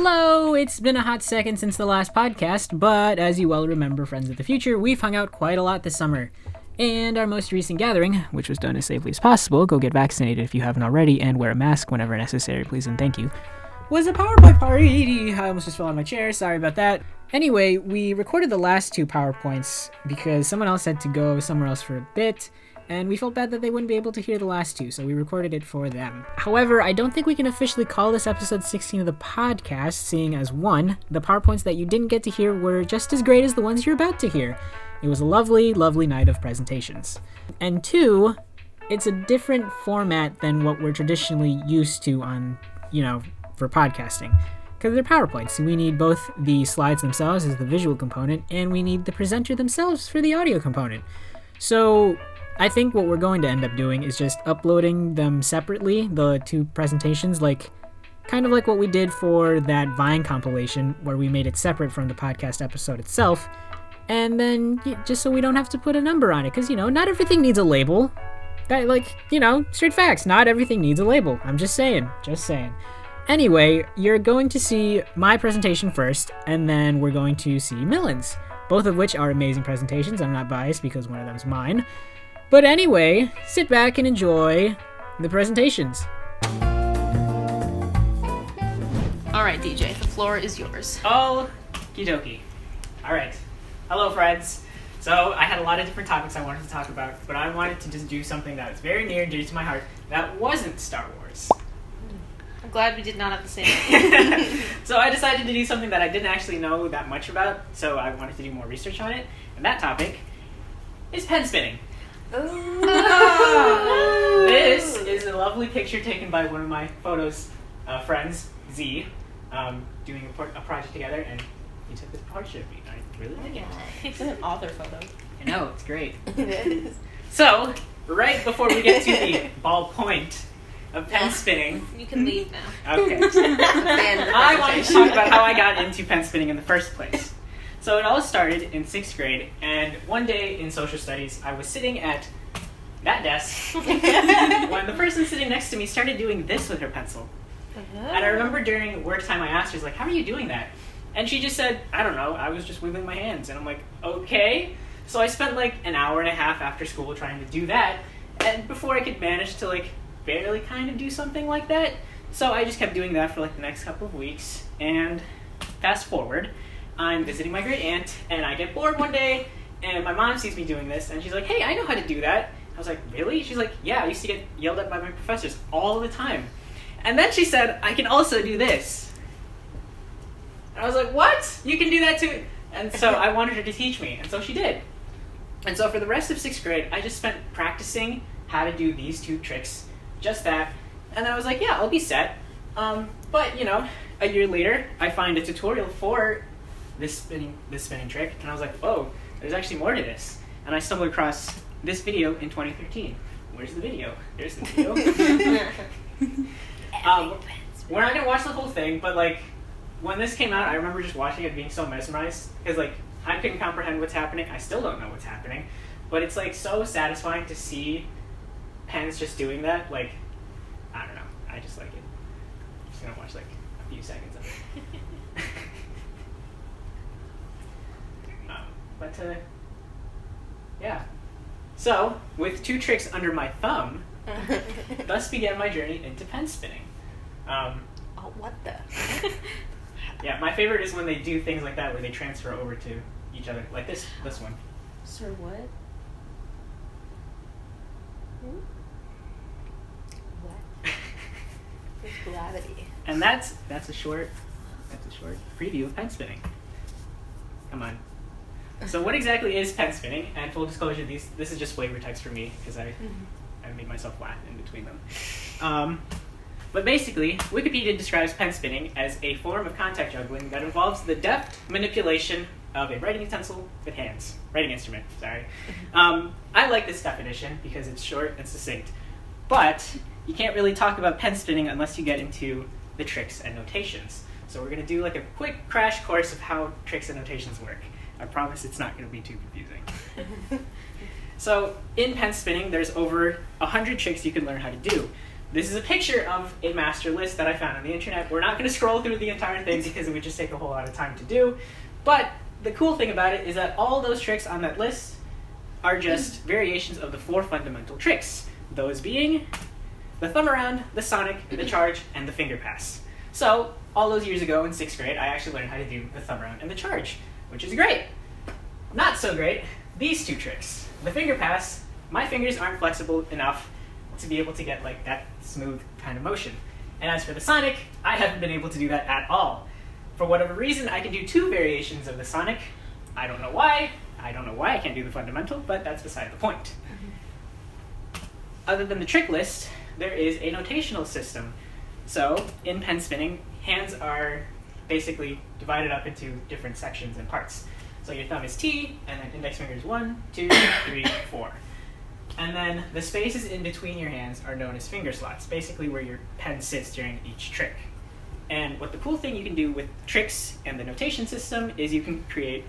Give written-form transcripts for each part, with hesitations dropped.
Hello! It's been a hot second since the last podcast, but as you well remember, friends of the future, we've hung out quite a lot this summer. And our most recent gathering, which was done as safely as possible, go get vaccinated if you haven't already, and wear a mask whenever necessary, please and thank you, was a PowerPoint party. I almost just fell out of my chair, sorry about that. Anyway, we recorded the last two PowerPoints because someone else had to go somewhere else for a bit, and we felt bad that they wouldn't be able to hear the last two, so we recorded it for them. However, I don't think we can officially call this episode 16 of the podcast, seeing as 1, the PowerPoints that you didn't get to hear were just as great as the ones you're about to hear. It was a lovely, lovely night of presentations. And 2, it's a different format than what we're traditionally used to on, for podcasting. Because they're PowerPoints. We need both the slides themselves as the visual component, and we need the presenter themselves for the audio component. So I think what we're going to end up doing is just uploading them separately, the two presentations, kind of like what we did for that Vine compilation, where we made it separate from the podcast episode itself, and then just so we don't have to put a number on it, because, not everything needs a label. Straight facts, not everything needs a label. I'm just saying. Anyway, you're going to see my presentation first, and then we're going to see Millen's, both of which are amazing presentations. I'm not biased because one of them's mine. But anyway, sit back and enjoy the presentations. Alright, DJ, the floor is yours. Okie dokie. Alright. Hello, friends. So, I had a lot of different topics I wanted to talk about, but I wanted to just do something that was very near and dear to my heart that wasn't Star Wars. I'm glad we did not have the same. So, I decided to do something that I didn't actually know that much about, so I wanted to do more research on it, and that topic is penspinning. This is a lovely picture taken by one of my friends, Z, doing a project together, and he took this portrait of me. I really like it. It's an author photo. I know, it's great. It is. So, right before we get to the ball point of pen spinning, you can leave now. Okay. I wanted to talk about how I got into pen spinning in the first place. So it all started in 6th grade, and one day in social studies, I was sitting at that desk when the person sitting next to me started doing this with her pencil. And I remember during work time I asked her, how are you doing that? And she just said, I don't know, I was just wiggling my hands. And I'm like, okay. So I spent an hour and a half after school trying to do that, and before I could manage to barely kind of do something like that. So I just kept doing that for the next couple of weeks, and fast forward, I'm visiting my great aunt, and I get bored one day, and my mom sees me doing this, and she's like, hey, I know how to do that. I was like, really? She's like, yeah, I used to get yelled at by my professors all the time. And then she said, I can also do this. And I was like, what? You can do that too? And so I wanted her to teach me, and so she did. And so for the rest of 6th grade, I just spent practicing how to do these two tricks, just that, and then I was like, yeah, I'll be set. But, a year later, I find a tutorial for this spinning trick, and I was like, whoa, there's actually more to this. And I stumbled across this video in 2013. Where's the video? There's the video. We're not gonna watch the whole thing, but when this came out, I remember just watching it being so mesmerized, because I couldn't comprehend what's happening. I still don't know what's happening, but it's so satisfying to see pens just doing that. I don't know, I just like it. I'm just gonna watch a few seconds of it. Yeah. So, with 2 tricks under my thumb, thus began my journey into pen spinning. What the? Yeah, my favorite is when they do things like that, where they transfer over to each other, like this one. Sir, what? What? There's gravity. And that's a short preview of pen spinning. Come on. So what exactly is pen spinning? And full disclosure, this is just flavor text for me, because I made myself laugh in between them. But basically, Wikipedia describes pen spinning as a form of contact juggling that involves the deft manipulation of a writing utensil with hands. Writing instrument, sorry. I like this definition because it's short and succinct. But you can't really talk about pen spinning unless you get into the tricks and notations. So we're going to do a quick crash course of how tricks and notations work. I promise it's not going to be too confusing. So in pen spinning, there's over 100 tricks you can learn how to do. this is a picture of a master list that I found on the internet. We're not going to scroll through the entire thing because it would just take a whole lot of time to do. But the cool thing about it is that all those tricks on that list are just variations of the 4 fundamental tricks. Those being the thumb around, the sonic, the charge, and the finger pass. So all those years ago in 6th grade, I actually learned how to do the thumb around and the charge, which is great. Not so great, these 2 tricks. The finger pass, my fingers aren't flexible enough to be able to get like that smooth kind of motion. And as for the sonic, I haven't been able to do that at all. For whatever reason, I can do 2 variations of the sonic. I don't know why. I don't know why I can't do the fundamental, but that's beside the point. Other than the trick list, there is a notational system. So in pen spinning, hands are basically divided up into different sections and parts. So your thumb is T, and then index finger is 1, 2, 3, 4. And then the spaces in between your hands are known as finger slots, basically where your pen sits during each trick. And what the cool thing you can do with tricks and the notation system is you can create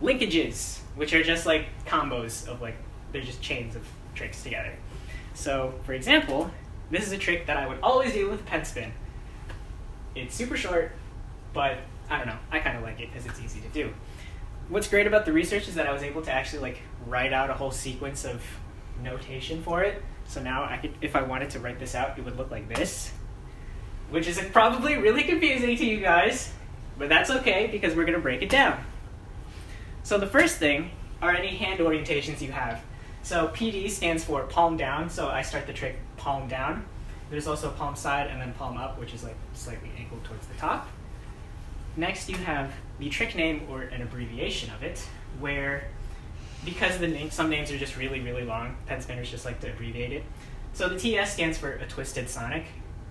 linkages, which are just like combos of like, they're just chains of tricks together. So for example, this is a trick that I would always do with pen spin. It's super short, but I don't know, I kind of like it because it's easy to do. What's great about the research is that I was able to actually like write out a whole sequence of notation for it. So now I could, if I wanted to write this out, it would look like this, which is probably really confusing to you guys, but that's okay because we're going to break it down. So the first thing are any hand orientations you have. So PD stands for palm down, so I start the trick palm down. There's also palm side and then palm up, which is like slightly angled towards the top. Next you have the trick name or an abbreviation of it, where because some names are just really, really long, pen spinners just like to abbreviate it. So the TS stands for a twisted sonic,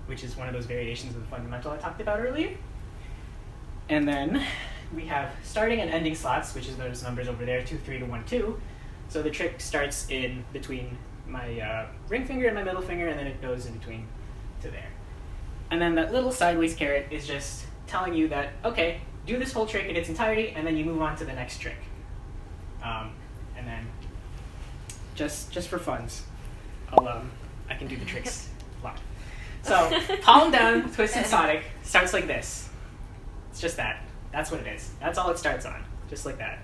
which is one of those variations of the fundamental I talked about earlier. And then we have starting and ending slots, which is those numbers over there, 2, 3 to 1, 2. So the trick starts in between my ring finger and my middle finger, and then it goes in between to there. And then that little sideways caret is just telling you that, okay, do this whole trick in its entirety, and then you move on to the next trick. And then, just for funs, I can do the tricks live. So, palm down, twisted sonic starts like this. It's just that. That's what it is. That's all it starts on, just like that.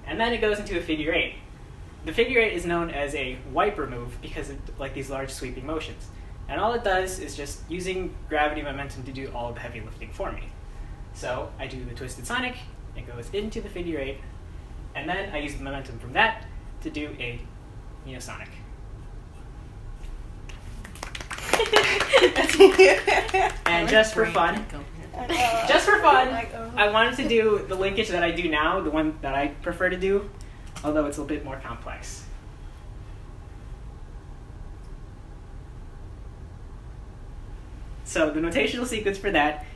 And then it goes into a figure 8. The figure 8 is known as a wiper move because of like these large sweeping motions. And all it does is just using gravity momentum to do all the heavy lifting for me. So I do the twisted sonic, it goes into the figure 8, and then I use the momentum from that to do a neosonic. And just for fun, I wanted to do the linkage that I do now, the one that I prefer to do, although it's a bit more complex. So the notational sequence for that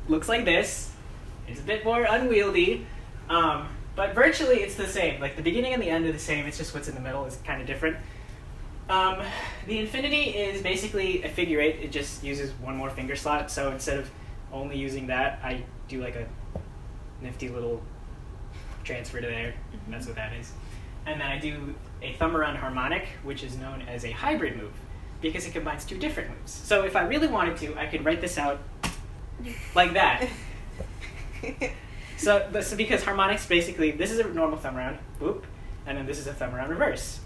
looks like this. It's a bit more unwieldy, but virtually it's the same. Like the beginning and the end are the same, it's just what's in the middle is kind of different. The infinity is basically a figure 8. It just uses one more finger slot, so instead of only using that, I do like a nifty little transfer to there. That's what that is. And then I do a thumb around harmonic, which is known as a hybrid move, because it combines 2 different moves. So if I really wanted to, I could write this out like that. So because harmonics basically, this is a normal thumb around, whoop, and then this is a thumb around reverse.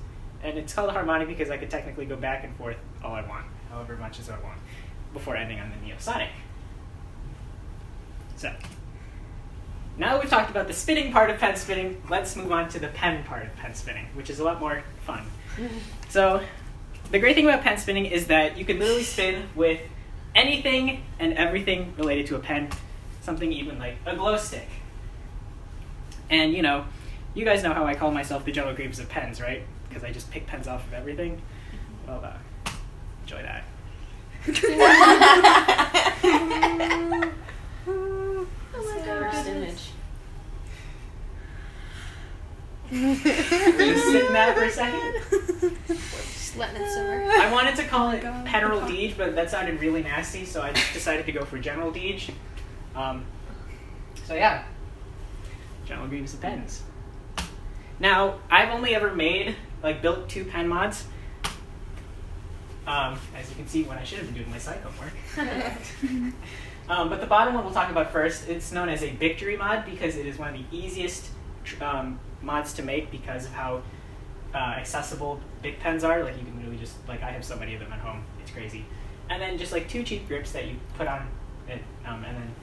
And it's called a harmonic because I could technically go back and forth all I want, however much as I want, before ending on the neosonic. So, now that we've talked about the spinning part of pen spinning, let's move on to the pen part of pen spinning, which is a lot more fun. So, the great thing about pen spinning is that you can literally spin with anything and everything related to a pen, something even like a glow stick. And you know, you guys know how I call myself the General Greaves of pens, right? Because I just pick pens off of everything. Well, enjoy that. Oh my God. First image. Just sit in that for a second. Just letting it simmer. I wanted to call it General Deej, but that sounded really nasty, so I just decided to go for General Deej. So yeah, General Greaves of pens. Now, I've only ever built 2 pen mods. as you can see when I should have been doing my side homework. But the bottom one we'll talk about first. It's known as a victory mod because it is one of the easiest mods to make because of how accessible big pens are. Like you can really just, like I have so many of them at home, it's crazy. And then just like 2 cheap grips that you put on it, and then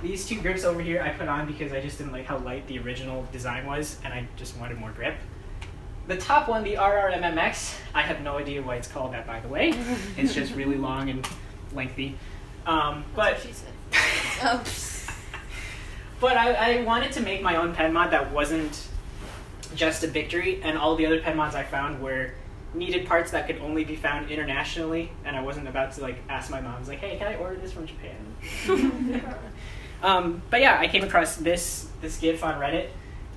these 2 grips over here I put on because I just didn't like how light the original design was, and I just wanted more grip. The top one, the RRMMX, I have no idea why it's called that, by the way. It's just really long and lengthy. But That's what she said. But I wanted to make my own pen mod that wasn't just a victory, and all the other pen mods I found were needed parts that could only be found internationally, and I wasn't about to like ask my mom, like, hey, can I order this from Japan? But yeah, I came across this GIF on Reddit,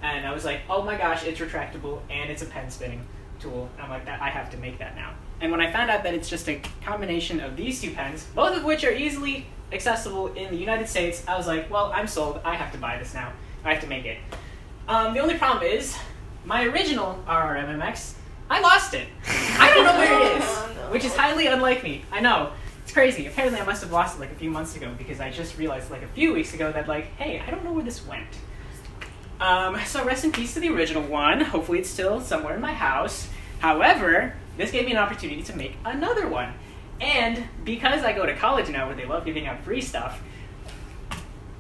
and I was like, oh my gosh, it's retractable and it's a pen spinning tool. And I'm like, I have to make that now. And when I found out that it's just a combination of these 2 pens, both of which are easily accessible in the United States, I was like, well, I'm sold. I have to buy this now. I have to make it. The only problem is, my original RRMMX, I lost it. I don't know where it is, which is highly unlike me. I know. It's crazy. Apparently I must have lost it like a few months ago because I just realized like a few weeks ago that like, hey, I don't know where this went. So rest in peace to the original one. Hopefully it's still somewhere in my house. However, this gave me an opportunity to make another one. And because I go to college now where they love giving out free stuff,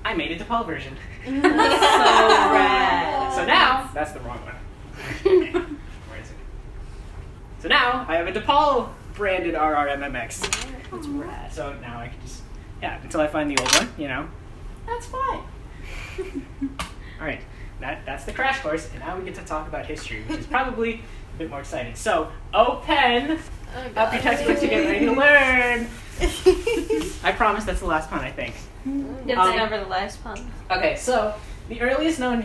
I made a DePaul version. So rad. So now, that's the wrong one. Where is it? So now, I have a DePaul branded RRMMX. That's rad. So now I can just, yeah, until I find the old one, you know, that's fine. Alright, that's the crash course, and now we get to talk about history, which is probably a bit more exciting. So, pen, up your textbook to get ready to learn. I promise that's the last pun, I think. It's never the last pun. Okay, so the earliest known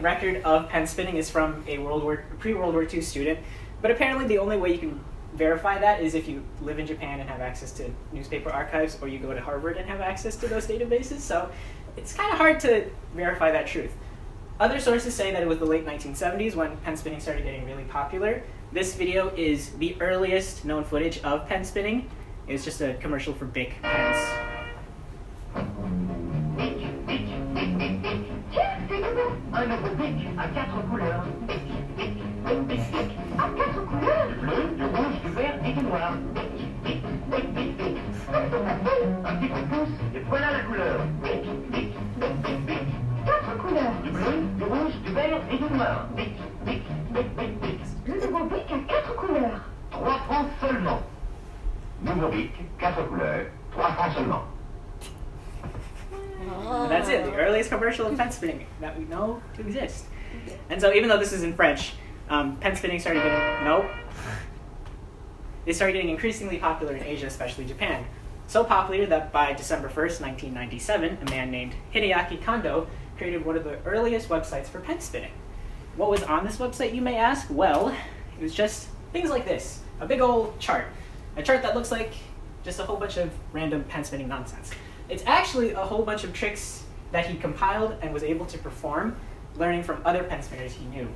record of pen spinning is from a pre-World War II student, but apparently the only way you can verify that is if you live in Japan and have access to newspaper archives, or you go to Harvard and have access to those databases, so it's kind of hard to verify that truth. Other sources say that it was the late 1970s when pen spinning started getting really popular. This video is the earliest known footage of pen spinning. It's just a commercial for Bic pens. Un nouveau bic à 4 couleurs. Bic à 4 couleurs. Du bleu, du rouge, du vert et du noir. Un petit coup de pouce et voilà la couleur. 4 couleurs. Du bleu, du rouge, du vert et du noir. Le nouveau bic à 4 couleurs. 3 francs seulement. Nouveau bic, 4 couleurs, 3 francs seulement. And that's it, the earliest commercial of pen spinning that we know to exist. And so even though this is in French, pen spinning started getting increasingly popular in Asia, especially Japan. So popular that by December 1st, 1997, a man named Hideaki Kondo created one of the earliest websites for pen spinning. What was on this website, you may ask? Well, it was just things like this. A big old chart. A chart that looks like just a whole bunch of random pen spinning nonsense. It's actually a whole bunch of tricks that he compiled and was able to perform, learning from other pen spinners he knew.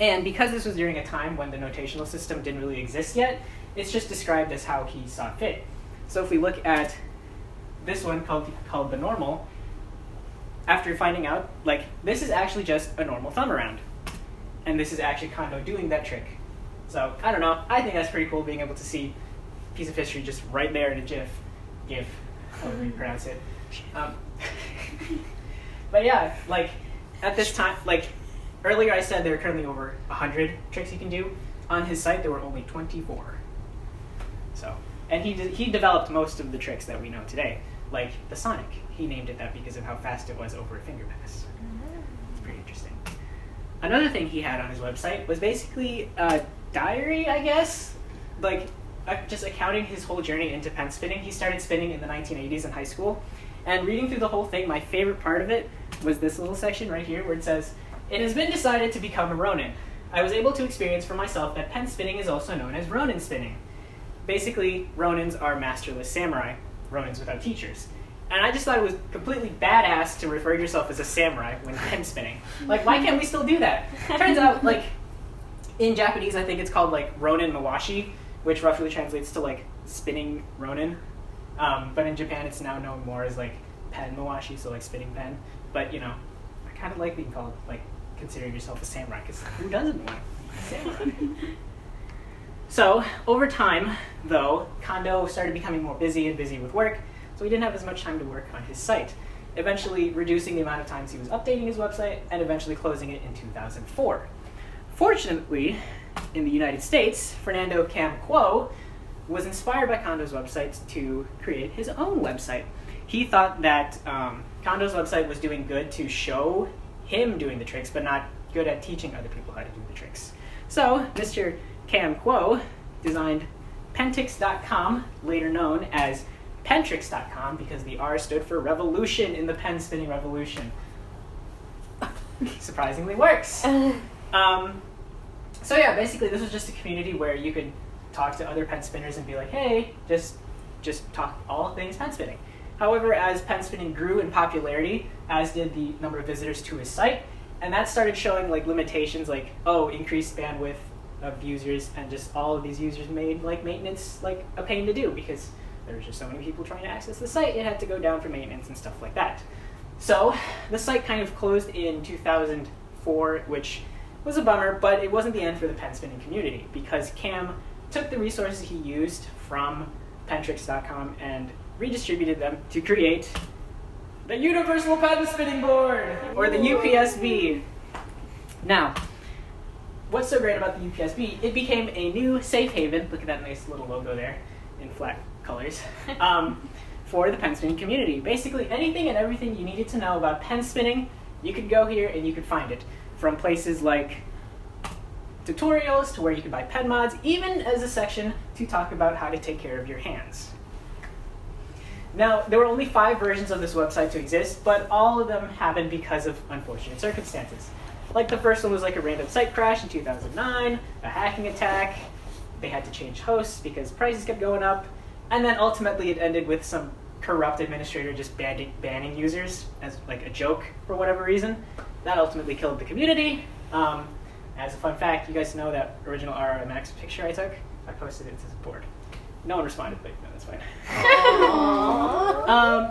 And because this was during a time when the notational system didn't really exist yet, it's just described as how he saw fit. So if we look at this one called the normal, after finding out, like, this is actually just a normal thumb around. And this is actually Kondo doing that trick. So, I don't know, I think that's pretty cool being able to see a piece of history just right there in a GIF, however you pronounce it. But yeah, like, at this time, like, earlier I said there are currently over 100 tricks you can do. On his site, there were only 24. So, and he developed most of the tricks that we know today, like the Sonic. He named it that because of how fast it was over a finger pass. It's pretty interesting. Another thing he had on his website was basically a diary, I guess, like just accounting his whole journey into pen spinning. He started spinning in the 1980s in high school, and reading through the whole thing, my favorite part of it was this little section right here where it says, "It has been decided to become a Ronin. I was able to experience for myself that pen spinning is also known as Ronin spinning." Basically, Ronins are masterless samurai, Ronins without teachers. And I just thought it was completely badass to refer yourself as a samurai when pen spinning. Like, why can't we still do that? Turns out, like, in Japanese, I think it's called, like, Ronin Mawashi, which roughly translates to like spinning ronin. But in Japan, it's now known more as like pen mawashi, so like spinning pen. But I kind of like being called like considering yourself a samurai, because who doesn't want a samurai? So over time, though, Kondo started becoming more busy with work, so he didn't have as much time to work on his site, eventually reducing the amount of times he was updating his website and eventually closing it in 2004. Fortunately, in the United States, Fernando Cam Kuo was inspired by Kondo's website to create his own website. He thought that Kondo's website was doing good to show him doing the tricks, but not good at teaching other people how to do the tricks. So Mr. Cam Kuo designed Pentrix.com, later known as Pentrix.com, because the R stood for revolution in the pen spinning revolution. Surprisingly works. So yeah, basically this was just a community where you could talk to other pen spinners and be like, hey, just talk all things pen spinning. However, as pen spinning grew in popularity, as did the number of visitors to his site, and that started showing like limitations, like increased bandwidth of users, and just all of these users made like maintenance like a pain to do, because there was just so many people trying to access the site, it had to go down for maintenance and stuff like that. So the site kind of closed in 2004, which was a bummer, but it wasn't the end for the pen spinning community, because Cam took the resources he used from Pentrix.com and redistributed them to create the Universal Pen Spinning Board, or the UPSB. Now, what's so great about the UPSB? It became a new safe haven, look at that nice little logo there in flat colors, for the pen spinning community. Basically anything and everything you needed to know about pen spinning, you could go here and you could find it. From places like tutorials to where you could buy pen mods, even as a section to talk about how to take care of your hands. Now, there were only 5 versions of this website to exist, but all of them happened because of unfortunate circumstances. Like the first one was like a random site crash in 2009, a hacking attack, they had to change hosts because prices kept going up, and then ultimately it ended with some corrupt administrator just banning users as like a joke for whatever reason. That ultimately killed the community. As a fun fact, you guys know that original RRMX picture I took? I posted it to the board. No one responded, but no, that's fine.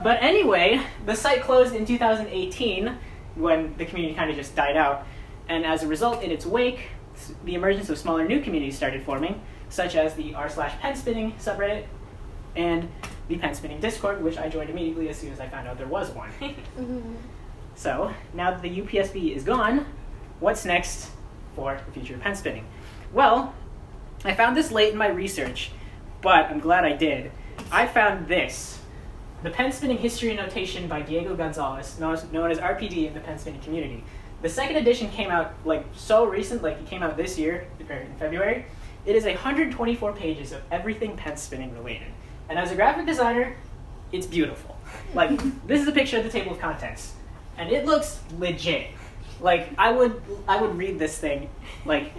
But anyway, the site closed in 2018 when the community kind of just died out. And as a result, in its wake, the emergence of smaller new communities started forming, such as the r/penspinning subreddit and the Pen Spinning Discord, which I joined immediately as soon as I found out there was one. So, now that the UPSB is gone, what's next for the future of pen spinning? Well, I found this late in my research, but I'm glad I did. I found this, the Pen Spinning History and Notation by Diego Gonzalez, known as RPD in the pen spinning community. The second edition came out like so recent, like it came out this year, in February. It is 124 pages of everything pen spinning related. And as a graphic designer, it's beautiful. Like, this is a picture of the table of contents, and it looks legit. Like, I would read this thing, like,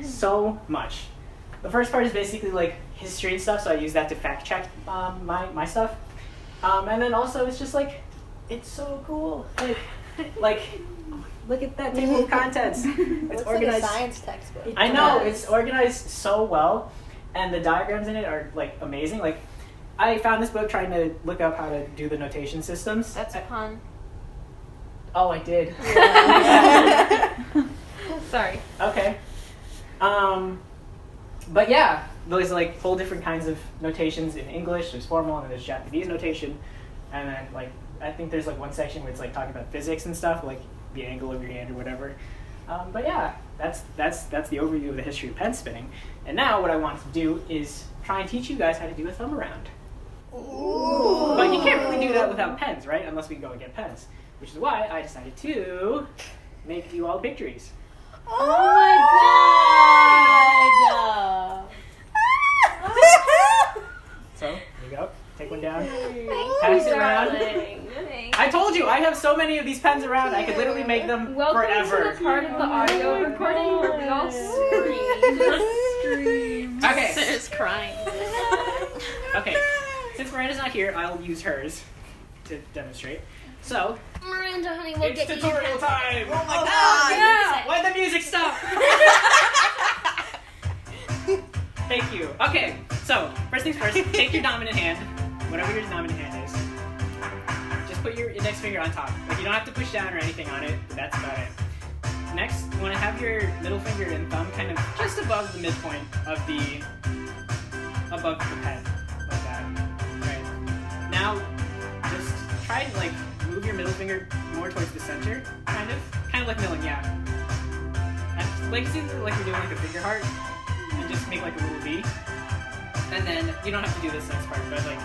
so much. The first part is basically, like, history and stuff, so I use that to fact check my stuff. And then also, it's just, like, it's so cool. Like look at that table of contents. It's organized. Like a science textbook. I know, it's organized so well, and the diagrams in it are, like, amazing. Like, I found this book trying to look up how to do the notation systems. That's a pun. Oh, I did. Sorry. Okay. But yeah, there's like whole different kinds of notations in English. There's formal and there's Japanese notation. And then like, I think there's like one section where it's like talking about physics and stuff, like the angle of your hand or whatever. But yeah, that's the overview of the history of pen spinning. And now what I want to do is try and teach you guys how to do a thumb around. Ooh. But you can't really do that without pens, right? Unless we go and get pens. Which is why I decided to make you all victories. Oh my god! So, here you go. Take one down. Pass it around. I told you, I have so many of these pens around, I could literally make them forever. Welcome to the part of the audio recording where we all scream. Okay. Sarah's crying. Okay. Since Miranda's not here, I'll use hers to demonstrate. So, Miranda, honey, we'll it's get tutorial you time! Oh my god! Yeah. Why'd the music stop? Thank you. Okay, so first things first, take your dominant hand, whatever your dominant hand is. Just put your index finger on top. Like you don't have to push down or anything on it, but that's about it. Next, you want to have your middle finger and thumb kind of just above the midpoint of above the pen, like that. Right. Now, just try to like move your middle finger more towards the center, kind of like milling, yeah. And like see, like you're doing like a finger heart, and just make like a little V. And then you don't have to do this next part, but like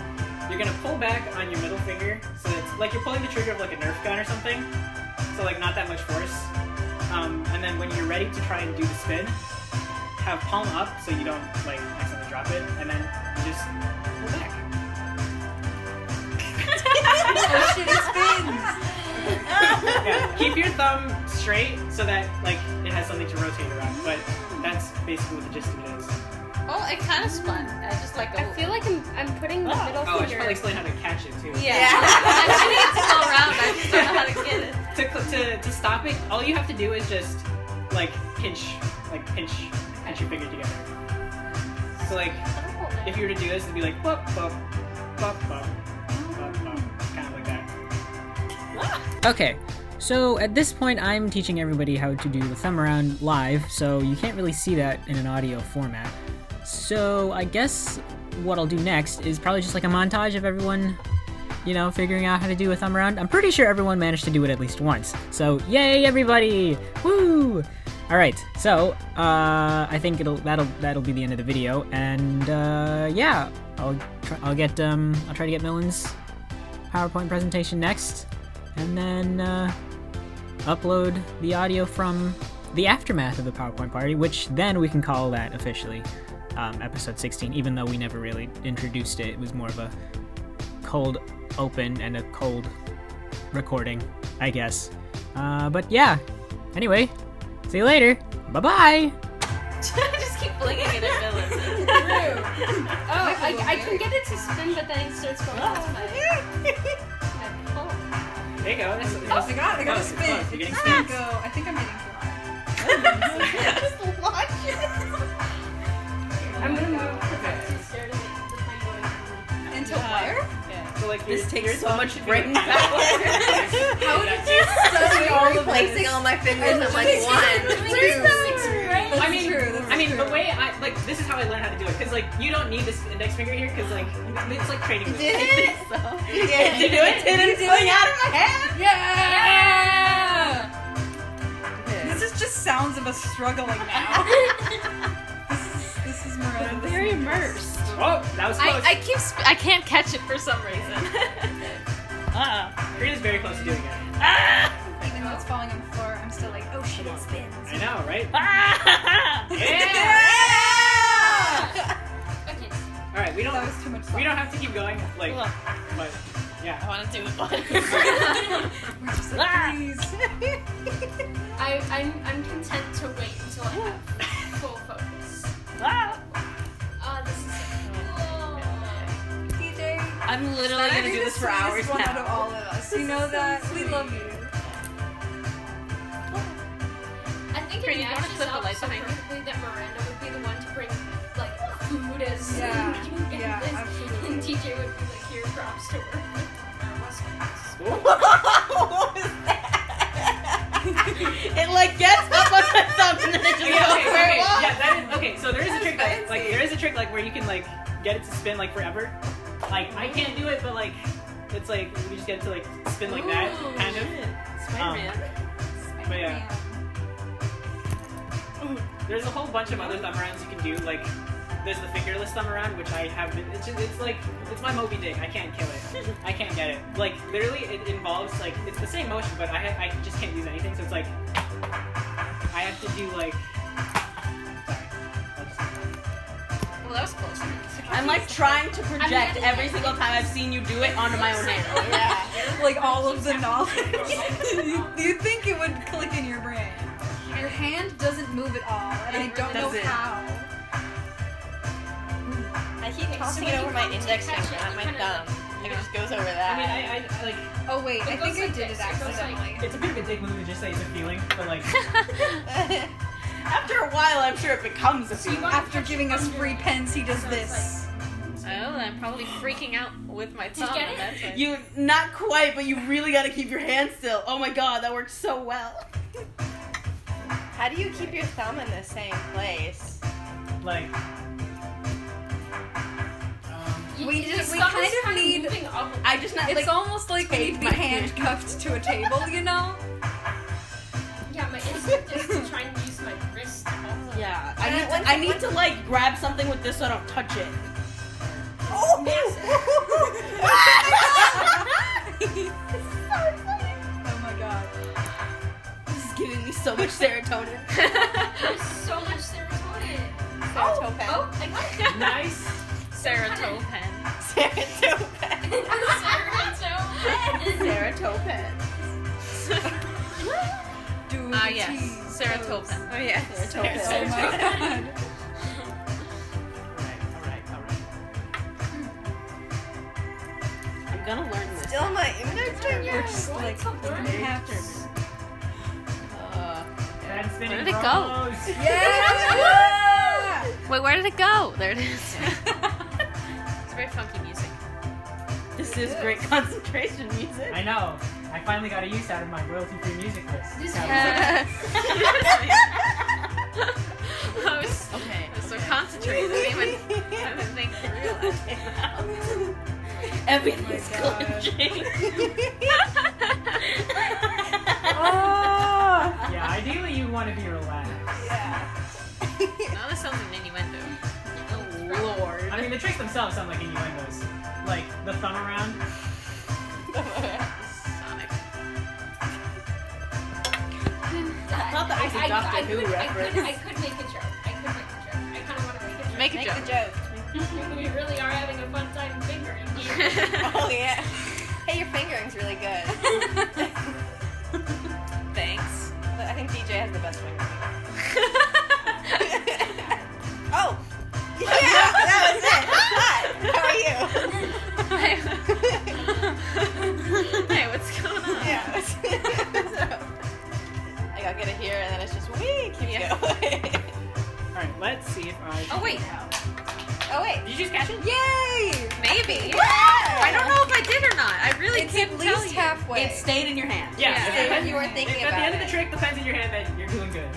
you're gonna pull back on your middle finger, so it's like you're pulling the trigger of like a Nerf gun or something. So like not that much force. And then when you're ready to try and do the spin, have palm up so you don't like accidentally drop it, and then you just pull back. Oh shit, it spins! Yeah, keep your thumb straight so that like it has something to rotate around. But that's basically what the gist of it is. Oh, it kind of spun. I just like I feel like I'm putting the middle Oh, I should finger. probably explain how to catch it too. Yeah. I'm shooting it to go around. I just don't know how to get it. To stop it, all you have to do is just like pinch your finger together. So like if you were to do this, it'd be like bop bop bop bop bop bop, kind of like that. Okay. So at this point, I'm teaching everybody how to do the thumb around live, so you can't really see that in an audio format. So I guess what I'll do next is probably just like a montage of everyone, you know, figuring out how to do a thumb around. I'm pretty sure everyone managed to do it at least once. So yay, everybody! Woo! All right. So I think that'll be the end of the video, and yeah, I'll try to get Millen's PowerPoint presentation next, and then upload the audio from the aftermath of the PowerPoint party, which then we can call that officially episode 16, even though we never really introduced it. It was more of a cold open and a cold recording, I guess. But yeah, anyway, see you later. Bye-bye! Just keep flinging it at Millen. Oh, I can get it to spin, but then it starts going past my There you go. That's, I got a spin. You're getting There spins. you go. I think I'm getting fly. Just watch it. I'm gonna move because I'm too scared of the thing going. Into where? So like This your takes so thumb much should be brain like- power. How did you study all of Replacing this? all my fingers in like one, That's I mean, true. the way this is how I learned how to do it, because like you don't need this index finger here, because like it's like training. Did it? So. Did you do it? Did it swing out of my hand? Yeah! This is just sounds of us struggling now. This is Miranda. I'm very immersed. Oh, that was close. I can't catch it for some reason. Karina's very close to doing it. Even though it's falling on the floor, I'm still like, oh shit, it spins. I know, right? Yeah! Okay. All right, we That was too much don't have to keep going, like, Look. but I yeah. want to do it once. We're just like, please. I'm content to wait until I have full focus. This is DJ, I'm literally gonna do this for hours one out of now. all of us. You know that. We love you. I think Karina, it you wanna matches flip the up light so behind you? perfectly that Miranda would be the one to bring like food as Yeah, and yeah, this, absolutely. and DJ would be like here props to work. What was that? It like gets up on my thumb and then it just Okay, goes okay, where it okay. wants. Yeah, that is okay. So there is a trick That's like fancy. there is a trick like where you can like get it to spin like forever. Like I can't do it, but like it's like you just get it to like spin like that, kind of. Spider-Man. But yeah. There's a whole bunch of other thumb arounds you can do. Like there's the fingerless thumb around, which I have been. It's like it's my Moby Dick. I can't kill it. I can't get it. Like literally, it involves like it's the same motion, but I just can't use anything. So it's like I have to do like. Sorry. I'll just- Well, that was close. I'm like trying to project every single time I've seen you do it onto my own hand. Yeah. Like all of the knowledge. You'd think it would click in your brain. Your hand doesn't move at all, and I don't know doesn't. how. I keep tossing when it you over my come to index catch finger, it, not you my kinda thumb. Like it just goes over that. I mean, I like. Oh wait, I It think goes I like did this. it It goes like- accidentally. It's a bit of a dick move to just say it's a feeling, but like. After a while, I'm sure it becomes a feeling. After giving us free pens, he does this. Oh, I'm probably freaking out with my thumb. get it? That's why. You, not quite, but you really gotta keep your hand still. Oh my god, that works so well. How do you keep your thumb in the same place? Like, We Your just- we thumb kind is of need- moving up. I just not It's like. almost like we need to be my handcuffed to a table, you know? Yeah, my instinct is to try and use my wrist to hold it. Yeah, And I need to like grab something with this so I don't touch it. Oh! Oh my god. This is giving me so much serotonin. There's so much serotonin. Serotonin. Oh, I got it. nice. Serotonin. Serotonin. Serotonin. Serotonin. Do Ah, the yes. cheese Serotonin. toast. Oh, yes. Oh my god. Alright. I'm gonna learn this. Still my index finger. We're just like half. Penspinning Where did it go? promos. Yeah! Wait, where did it go? There it is. It's very funky music. This is great concentration music. I know. I finally got a use out of my royalty-free music list. This I was Okay. so concentrated. I didn't think through that. Everything's Oh my God. glitching. Oh! Yeah, ideally you want to be relaxed. Now this sounds like an innuendo. Oh lord. I mean, the tricks themselves sound like innuendos. Like, the thumb around. Sonic. I thought that was a Doctor Who reference. I could make a joke. I kind of want to make a joke. Make a Make joke. the joke. We really are having a fun time fingering here. Oh yeah. Hey, your fingering's really good. Thanks. But I think DJ has the best finger. Oh! Yeah, that was it. Hi, how are you? Hey, what's going on? Yeah. I gotta get it here, and then it's just wee, keeps Yeah. going. Alright, let's see if I Oh, wait. Oh wait. Did you just catch it? Yay! Maybe. Yeah! I don't know if I did or not. I really It's can't at tell least you. halfway. It stayed in your hand. Yeah. Yeah. If If you weren't thinking at about the end of it. the trick, the pen's in your hand, then you're doing good.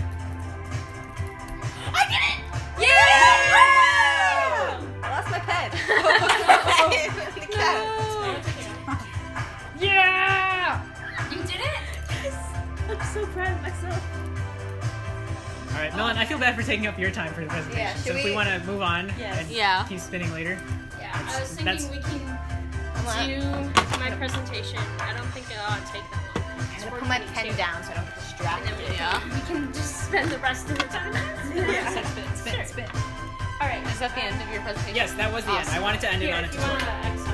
I did it! Yeah! I lost my pen. The cat. Yeah! You did it? I'm so proud of myself. Alright, Milan, I feel bad for taking up your time for the presentation. Yeah, so should if we we- want to move on Yes. and Yeah. keep spinning later. Yeah, I was thinking That's- we can do my presentation. I don't think it ought to take that long. I'm gonna put my pen down so I don't get And distracted. then Yeah. we can just spend the rest of the time. Spin. All right. Is that the end of your presentation? Yes, that was the end. I wanted to end it on a If you want tutorial. to